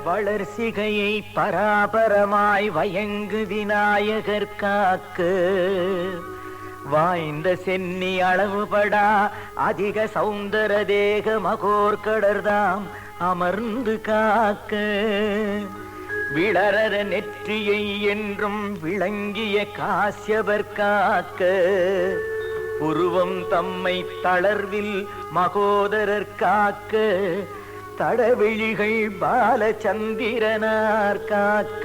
வளர்சிகையை பராபரமாய் வயங்கு Vinayagar cock வாய்ந்த சென்னி அளவுபடா அதிக சௌந்தர தேக மகோர்கடர்தாம் அமர்ந்து காக்க விளரர நெற்றியை என்றும் விளங்கிய காசியவர் காக்க உருவம் தம்மை தளர்வில் மகோதரர் காக்க தடவிழிகள் பாலச்சந்திரனார் காக்க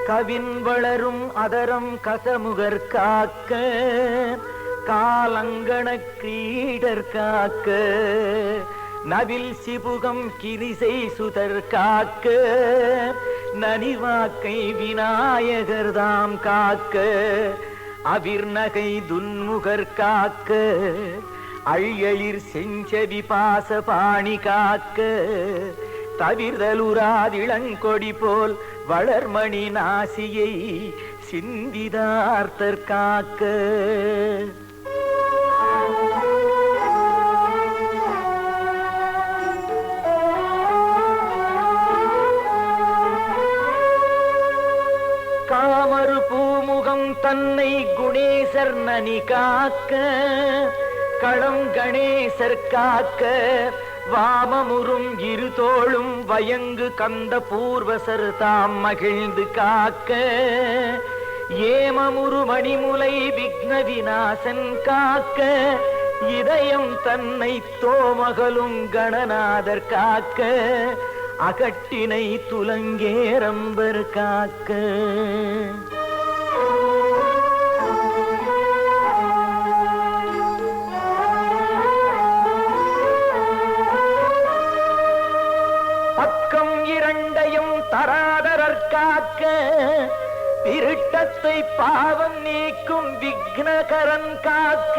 கவின் வளரும் அதரம் கசமுகர் காக்க காலங்கண கிரீடர் காக்க நவில் சிபுகம் கிரிசை சுதர் காக்க நனிவாக்கை விநாயகர் தாம் காக்க அவிர்நகை துன்முகர் காக்க அழியலிர் செஞ்சவி பாச பாணி காக்க தவிர்தலுராதிளங்கொடி போல் வளர்மணி நாசியை சிந்திதார்த்தர் காக்க காமரு பூமுகம் தன்னை குணேசர் நனி காக்க களம் கணேசர் காக்க வாமமுறும் இரு தோளும் வயங்கு கந்த பூர்வசர் தாம் மகிழ்ந்து காக்க ஏமமுறு மணிமுலை விக்ன விநாசன் காக்க இதயம் தன்னை தோமகளும் கணநாதர் காக்க அகட்டினை துலங்கேரம்பர் காக்க பக்கம் இரண்டையும் தராதரர் காக்க திருட்டத்தை பாவம் நீக்கும் விக்னகரன் காக்க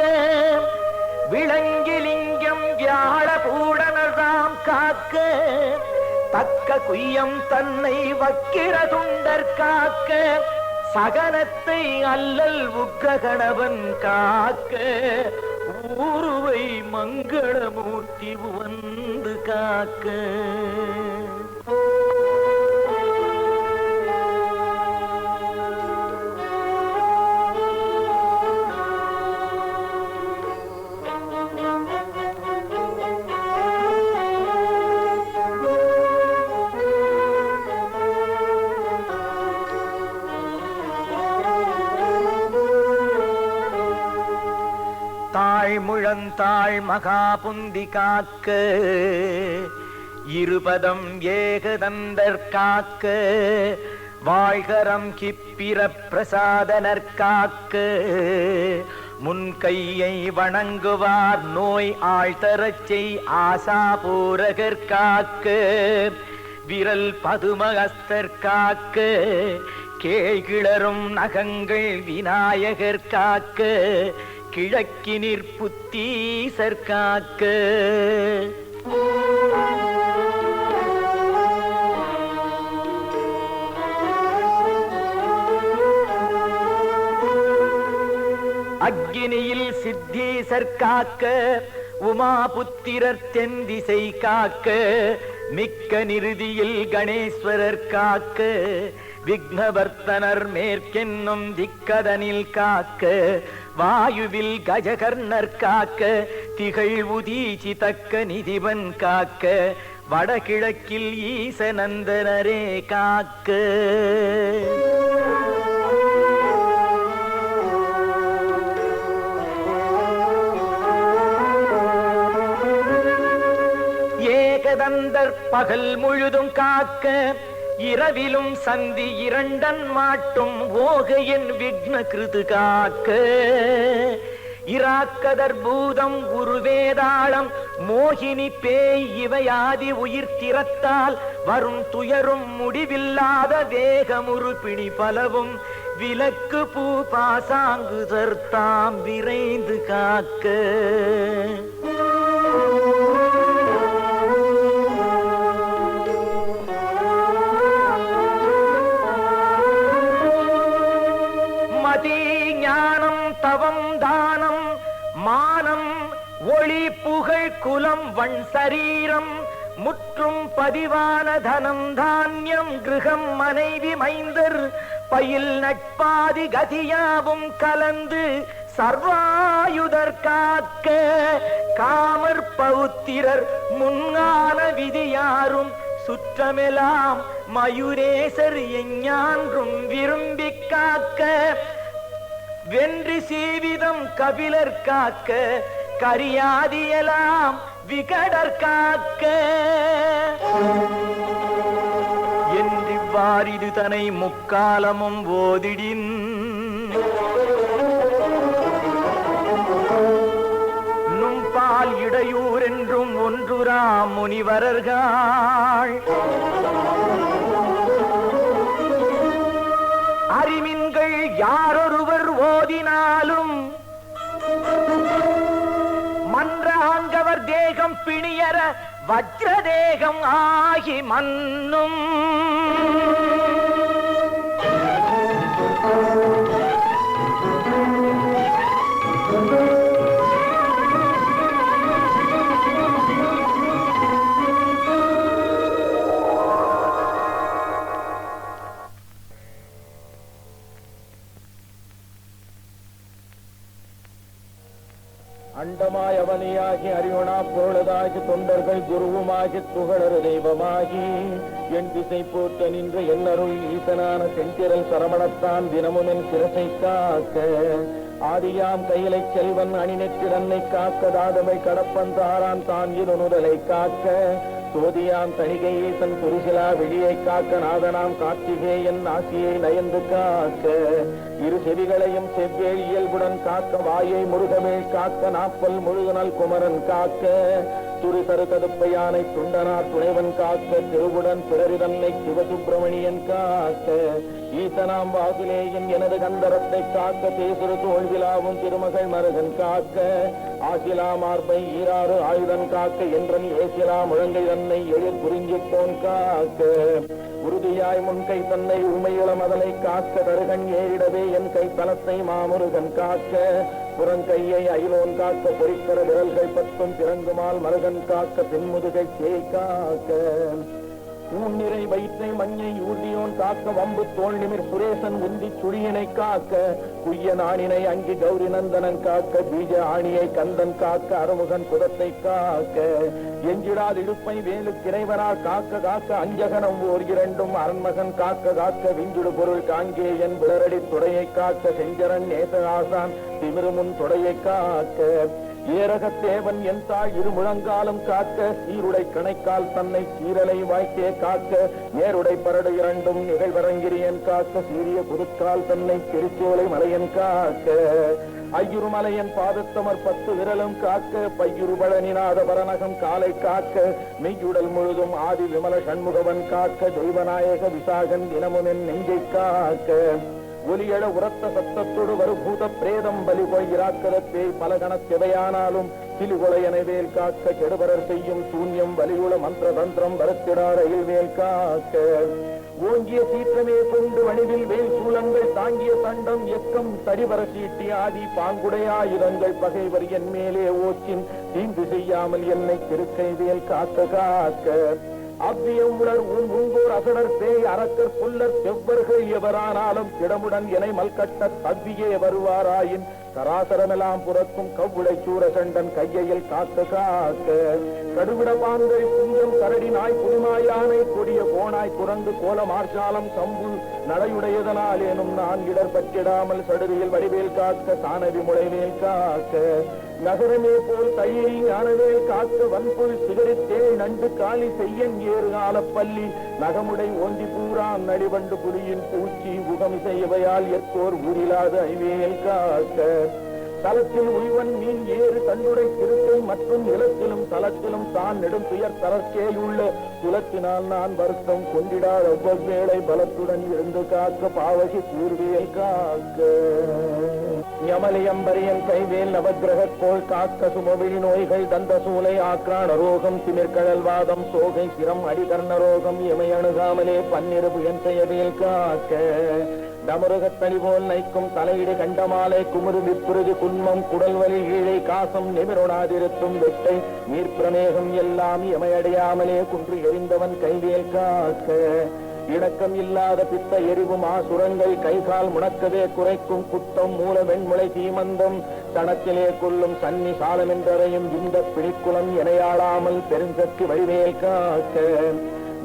விளங்கிலிங்கம் வியாழ பூடனர்தாம் காக்க தக்க குய்யம் தன்னை வக்கிர துண்டர் காக்க சகனத்தை அல்லல் உக்ரகணவன் காக்க ஊருவை மங்களமூர்த்தி வந்து காக்க முழந்தாள் மகாபுந்தி காக்க இருபதம் ஏகதந்தர் காக்க வாழ்கரம் கிப்பிர பிரசாதனர் காக்க முன்கையை வணங்குவார் நோய் ஆழ்தரச்சை ஆசாபூரகர் காக்க விரல் பதுமகஸ்தர் காக்க கேழ்கிளரும் நகங்கள் விநாயகர் காக்க கிழக்கினிற் புத்தீசர் காக்க அக்கினியில் சித்தீசர் காக்க உமாபுத்திரர் தென்திசை காக்க மிக்க நிருதியில் கணேஸ்வரர் காக்க விக்னவர்த்தனர் மேற்கென்னும் திக்கதனில் காக்க வாயுவில் கஜகர்ணர் காக்க திகழ் உதீச்சி தக்க நிதிவன் காக்க வடகிழக்கில் ஈசநந்தனரே காக்க ஏகதந்தர் பகல் முழுதும் காக்க இரவிலும் சந்தி இரண்டன் மாட்டும் ஓகையின் விக்ன கிருது காக்க இராக்கதர் பூதம் உருவேதாளம் மோகினி பேய் இவையாதி உயிர் திறத்தால் வரும் துயரும் முடிவில்லாத வேகமுறு பிணி பலவும் விலக்கு பூ பாசாங்குதர் தாம் விரைந்து காக்க பக்தி ஞானம் தவம் தானம் மானம் ஒளி புகழ் குலம் வன் சரீரம் முற்றும் பதிவான தனம் தானியம் கிரகம் மனைவி மைந்தர் பயில் நட்பாதி கதியாவும் கலந்து சர்வாயுதர் காக்க காமர் பௌத்திரர் முன்கால விதியாரும் சுற்றமெல்லாம் மயூரேசர் எஞ்ஞான்றும் விரும்பி காக்க வென்றி சீவிதம் கபிலர் காக்க கரியாதியலாம் விகடர் காக்க என்றிவ்வாறிது தனை முக்காலமும் ஓதிடின் நும்பால் இடையூர் என்றும் ஒன்றுராம் முனிவரர்கள் அறிமின்கள் யாரொருவர் ஓதினாலும் மன்றாங்கவர் தேகம் பிணியர வஜ்ர தேகம் ஆகி மன்னும் அண்டமாய் அவனியாகி அறிவனா பொருளதாகி தொண்டர்கள் குருவுமாகி துகளறு தெய்வமாகி என் திசை போட்ட நின்ற என்னருள் ஈசனான செந்திரல் சரவணத்தான் தினமும் என் சிரசை காக்க ஆதியாம் கையிலை செல்வன் அணிநெற்றிடன்னை காக்க தாதமை கடப்பன் தாரான் தான் இருநுதலை காக்க சோதியாம் தணிகை ஈசன் குருசிலா வெளியை காக்க நாதனாம் கார்த்திகேயன் ஆசியை நயந்து காக்க இரு செவிகளையும் செவ்வேல் இயல்புடன் காக்க வாயை முருகமேல் காக்க நாப்பல் முழுகுனல் குமரன் காக்க துரு தரு தடுப்ப யானை துண்டனார் துணைவன் காக்க திருவுடன் பிறரிதன்னை சிவசுப்பிரமணியன் காக்க ஈசனாம் வாசுலேயன் எனது கந்தரத்தை காக்க தேசுரு தோல்விழாவும் திருமகள் மருகன் காக்க ஆசிலா மார்பை ஈராறு ஆயுதன் காக்க என்றன் ஏசிலா முழங்கை தன்னை எழில் புரிஞ்சிப்போன் காக்க உறுதியாய் முன்கை தன்னை உண்மையுள மதலை காக்க தருகன் ஏறிடவே என் கை தலத்தை மாமுருகன் காக்க புறங்கையை அயிலோன் காக்க பொறிக்கிற விரல்கள் பத்தும் பிறங்குமால் மருகன் காக்க பின்முதுகை சேய் காக்க ஊன்னிறை வயிற்றை மஞ்சை ஊர்தியோன் காக்க வம்பு தோல் நிமிர் சுரேசன் உந்தி சுழியினை காக்க குய்ய நாணினை அங்கி கௌரி நந்தனன் காக்க பீஜ ஆணியை கந்தன் காக்க அறுமுகன் குதத்தை காக்க எஞ்சிடால் இடுப்பை வேலு கிரைவரால் காக்க காக்க அஞ்சகனம் ஓர் இரண்டும் அரண்மகன் காக்க காக்க விஞ்சுடு பொருள் காங்கேயன் விளரடி துடையை காக்க செஞ்சரன் நேசகாசான் திமிருமுன் துடையை காக்க ஏரகத்தேவன் என் தாய் இரு முழங்காலம் காக்க சீருடை கணைக்கால் தன்னை சீரலை வாய்க்கே காக்க நேருடை பரடு இரண்டும் நிகழ்வரங்கிரியன் காக்க சீரிய புதுக்கால் தன்னை திருச்சோலை மலையன் காக்க ஐயுறு மலையன் பாதத்தமர் 10 விரலும் காக்க பையுறு பழனிநாத பரநகம் காலை காக்க மெய்யுடல் முழுதும் ஆதி விமல சண்முகவன் காக்க தெய்வநாயக விசாகன் தினமும் என் நெஞ்சை காக்க ஒலியழ உரத்த சத்தத்தோடு வருபூத பிரேதம் பலி போயிராக்கலத்தே பல கணக்கெவையானாலும் சிலுகொலையனைவேல் காக்க கெடுபரர் செய்யும் சூன்யம் வலியுள மந்திர தந்திரம் வரத்திடார இல்வேல் காக்க ஓங்கிய சீற்றமே கொண்டு வணிவில் வேல் சூலங்கள் தாங்கிய தண்டம் எக்கம் தடிவர சீட்டி ஆதி பாங்குடையாயுதங்கள் பகைவர் என் மேலே ஓச்சின் தீங்கு செய்யாமல் என்னை திருக்கை வேல் காக்க காக்க அவ்வியம் உணர் உங்கோர் அசடர் பேய் அரக்கர் புல்லர் செவ்வர்கள் எவரானாலும் திடமுடன் என மல்கட்ட தவ்வியே வருவாராயின் சராசரமெல்லாம் புறக்கும் கவ்வுடை சூரசண்டன் கையையில் காக்க காக்க கடுவிட பான்கள் குஞ்சம் கரடி நாய் புதுமாயானை கொடிய கோணாய் குரங்கு கோல மார்ஷாலம் சம்பு நடையுடையதனால் எனும் நான் இடர் பற்றிடாமல் சடுதியில் வடிவேல் காக்க தானவி முளைவேல் காக்க நகரமே போல் தையை ஞானவேல் காக்க வன்புல் சிகரித்தேள் நண்டு காலி செய்யன் ஏறு ஆலப்பள்ளி நகமுடை ஒண்டி பூரான் நடிவண்டு புலியின் பூச்சி உகமிசை இவையால் எத்தோர் ஊரிலாத ஐவேல் காக்க தலத்தில் உய்வன் மீன் ஏறு தன்னுடைய திருக்கை மற்றும் நிலத்திலும் தலத்திலும் தான் நெடும் துயர் தளர்ச்சியுள்ள குலத்தினால் நான் வருத்தம் கொண்டிடாத ஒவ்வொருவேளை பலத்துடன் இருந்து காக்க பாவகி கூர்வியல் காக்க யமலியம்பரியன் கைவேல் நவக்கிரக கோள் காக்க சுமவிழி நோய்கள் தந்த சூலை ஆக்ரான ரோகம் திமிர்கடல் வாதம் சோகை சிரம் அடிகர்ண ரோகம் இமை அணுகாமலே பன்னிரு புயன் செய்யவேல் காக்க டமருகத்தளி போல் நைக்கும் தலையிடு கண்டமாலை குமுறு விப்புறுதி குன்மம் குடல்வலி ஈழை காசம் நிமிருணாதிருத்தும் வெட்டை நீர்ப்பிரமேகம் எல்லாம் எமையடையாமலே குன்று எறிந்தவன் கைவேல் காக்க இணக்கம் இல்லாத பித்த எரிவும் ஆசுரங்கள் கைகால் முடக்கவே குறைக்கும் குத்தம் மூல வெண்முளை தீமந்தம் தனத்திலே கொள்ளும் சன்னி சாலமென்றறையும் இந்த பிடிக்குளம் எனையாளாமல் பெருஞ்சற்கு வழிவேல் காக்க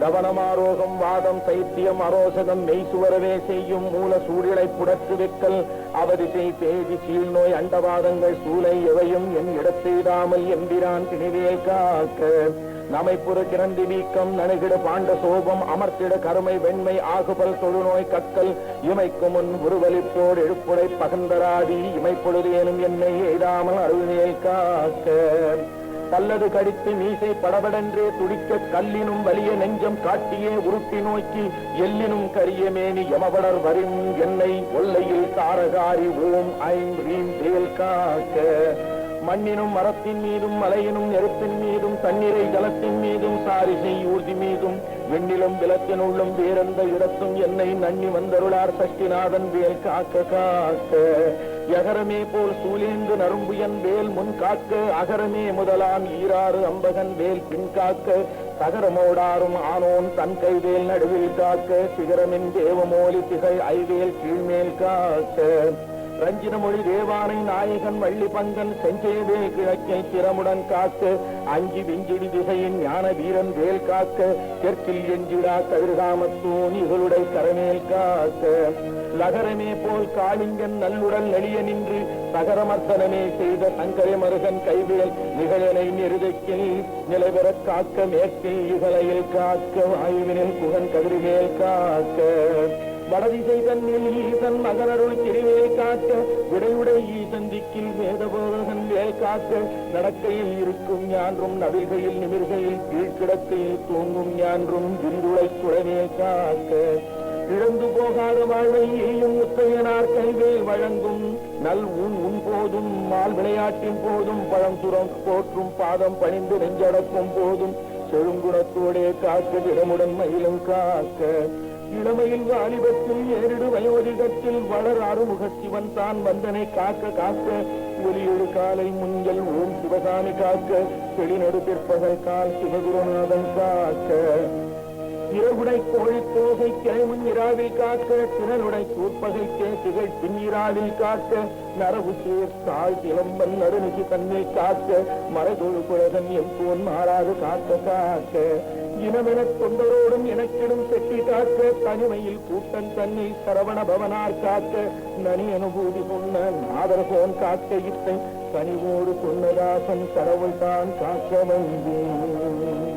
தவனமாரோகம் வாதம் சைத்தியம் அரோசகம் மெய்சுவரவே செய்யும் மூல சூழிலை புடற்று வெக்கல் அவதிசை பேதி சீழ் நோய் அண்டவாதங்கள் சூளை எவையும் என் இடத்தெய்தாமல் எம்பிரான் திணிவேல் காக்க நமைப்புற கிரந்தி வீக்கம் நணுகிட பாண்ட சோபம் அமர்த்திட கருமை வெண்மை ஆகுபல் தொழுநோய் கக்கல் இமைக்கு முன் உருவலிப்போடு எழுப்புடை பகந்தராதி இமைப்பொழுதேனும் என்னை எய்தாமல் அருள்வேல் காக்க பல்லது கடித்து மீசை படபடென்றே துடிக்க கல்லினும் வலிய நெஞ்சம் காட்டியே உருட்டி நோக்கி எல்லினும் கரிய மேனி யமபடர் வரும் என்னை ஒல்லையில் தாரகாரி ஓம் ஐம் ரீம் வேல் காக்க மண்ணினும் மரத்தின் மீதும் மலையினும் நெருப்பின் மீதும் தண்ணீரை ஜலத்தின் மீதும் சாரிசை ஊர்தி மீதும் வெண்ணிலும் விளக்கினுள்ளும் வேறெந்த இடத்தும் என்னை நன்னி வந்தருளார் சஷ்டிநாதன் வேல் காக்க காக்க யகரமே போல் சூலேந்து நரும்புயன் வேல் முன் காக்க அகரமே முதலாம் ஈராறு அம்பகன் வேல் பின் காக்க தகரமோடாரும் ஆனோன் தன் கைவேல் நடுவில் காக்க சிகரமின் தேவமோலி திகழ் ஐவேல் கீழ்மேல் காக்க ரஞ்சின மொழி தேவானை நாயகன் வள்ளி பங்கன் செஞ்சேவே கிழக்கை திறமுடன் காக்க அஞ்சி விஞ்சிடி திசையின் ஞான வீரன் வேல் காக்க தெற்கில் எஞ்சிடா கதிர்காமத்தூன் இகளுடைய கரமேல் காக்க லகரமே போல் காளிங்கன் நல்லுடல் நெளிய நின்று சகரமர்த்தனமே செய்த சங்கரை மருகன் கைவேல் நிகழனை நெருதக்கில் நிலைபெற காக்க மேற்கில் இகலையில் காக்க வாயுவினில் புகன் கதிர்வேல் காக்க வடதிசை தன்னில் ஈசன் மகனருள் திருவேல் காக்க விடையுடை ஈசன் திக்கில் வேதபோதகன் வேல் காக்க நடக்கையில் இருக்கும் ஞான்றும் நவில்கையில் நிமிர்கையில் கீழ்கிடக்கையில் தூங்கும் ஞான்றும் விந்துளை குடவேல் காக்க இழந்து போகாத வாழ்வை எய்யும் முத்தையனார் கைவேல் வழங்கும் நல் உன் போதும் மால் விளையாட்டின் போதும் பழந்துரம் போற்றும் பாதம் பணிந்து நெஞ்சடக்கும் போதும் செழுங்குணத்தோடே காக்க விடமுடன் மயிலும் காக்க இளமையில் வாலிபத்தில் ஏறிடு வயோதிகத்தில் வளர் அறுமுகசிவன் தான் வந்தனை காக்க காக்க ஒலியொரு காலை முஞ்சல் ஓம் சிவகாமி காக்க செழிநடு பிற்பகல் கால் சிவகுருநாதன் காக்க இரவுடை கோழி தோகை கிளைமுன் இராவில் காக்க திறனுடை தூர்ப்பகை திகழ் பின்னிராவில் காக்க நரவு சேர் தாழ் திளம்பன் நறுநிசி தன்னில் காக்க மறைதொழு குழகன் எம் போன் மாறாது காக்க காக்க இனமெனத் தொண்டரோடும் எனக்கிடும் செட்டி காக்க தனிமையில் கூட்டன் தன்னை சரவண பவனார் காக்க நனி அனுபூதி கொண்ட நாதர்கோன் காக்க இத்தை கனிவோடு சொன்னதாசன் கடவுள் தான் காக்க வந்தேன்.